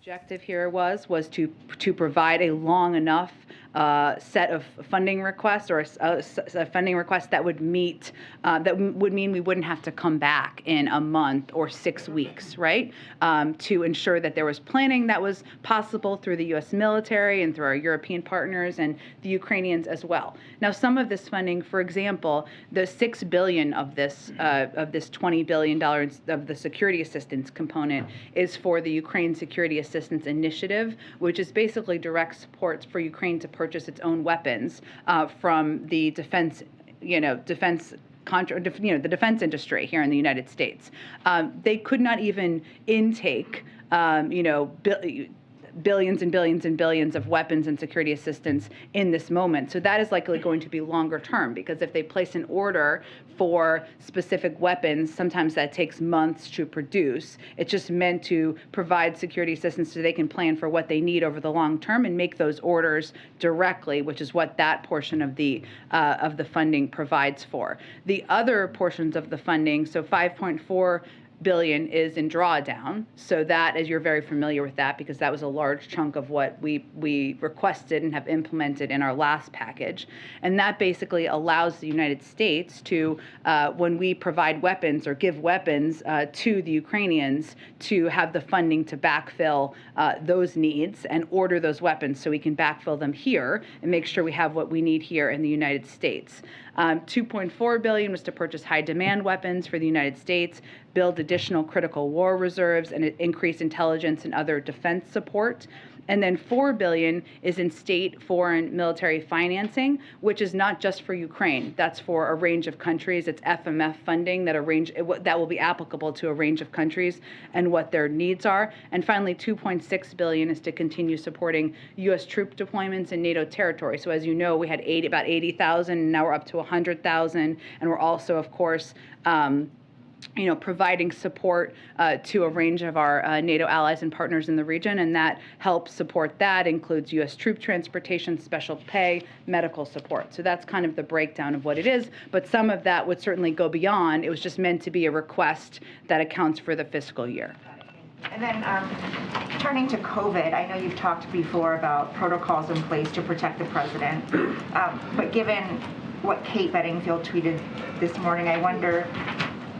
objective here was to provide a long enough set of funding requests, or a funding request that would meet that would mean we wouldn't have to come back in a month or 6 weeks, right? To ensure that there was planning that was possible through the U.S. military and through our European partners and the Ukrainians as well. Now, some of this funding, for example, the $6 billion of this $20 billion of the security assistance component is for the Ukraine Security Assistance Initiative, which is basically direct support for Ukraine to purchase its own weapons from the defense the defense industry here in the United States. They could not even intake, billions and billions and billions of weapons and security assistance in this moment. So that is likely going to be longer term, because if they place an order for specific weapons, sometimes that takes months to produce. It's just meant to provide security assistance so they can plan for what they need over the long term and make those orders directly, which is what that portion of the funding provides for. The other portions of the funding, so $5.4 billion is in drawdown. So that, as you're very familiar with that, because that was a large chunk of what we requested and have implemented in our last package. And that basically allows the United States to, when we provide weapons or give weapons to the Ukrainians, to have the funding to backfill those needs and order those weapons so we can backfill them here and make sure we have what we need here in the United States. $2.4 billion was to purchase high-demand weapons for the United States, build additional critical war reserves, and increase intelligence and other defense support. And then $4 billion is in state, foreign, military financing, which is not just for Ukraine. That's for a range of countries. It's FMF funding that will be applicable to a range of countries and what their needs are. And finally, $2.6 billion is to continue supporting U.S. troop deployments in NATO territory. So as you know, we had about 80,000, and now we're up to 100,000. And we're also, of course, providing support to a range of our NATO allies and partners in the region, and that helps support that includes U.S. troop transportation, special pay, medical support. So that's kind of the breakdown of what it is, but some of that would certainly go beyond. It was just meant to be a request that accounts for the fiscal year. And then turning to COVID, I know you've talked before about protocols in place to protect the president, but given what Kate Bedingfield tweeted this morning, I wonder,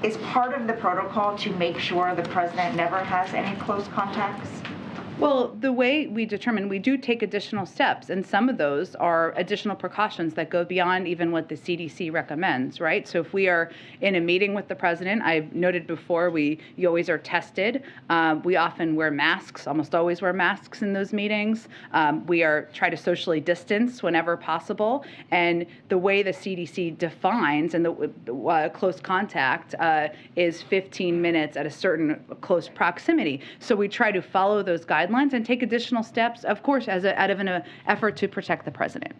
is part of the protocol to make sure the president never has any close contacts? Well, the way we determine, we do take additional steps, and some of those are additional precautions that go beyond even what the CDC recommends, right? So if we are in a meeting with the president, I've noted before, you always are tested. We often wear masks, almost always wear masks in those meetings. We try to socially distance whenever possible. And the way the CDC defines and the close contact is 15 minutes at a certain close proximity. So we try to follow those guidelines and take additional steps, of course, out of an effort to protect the president.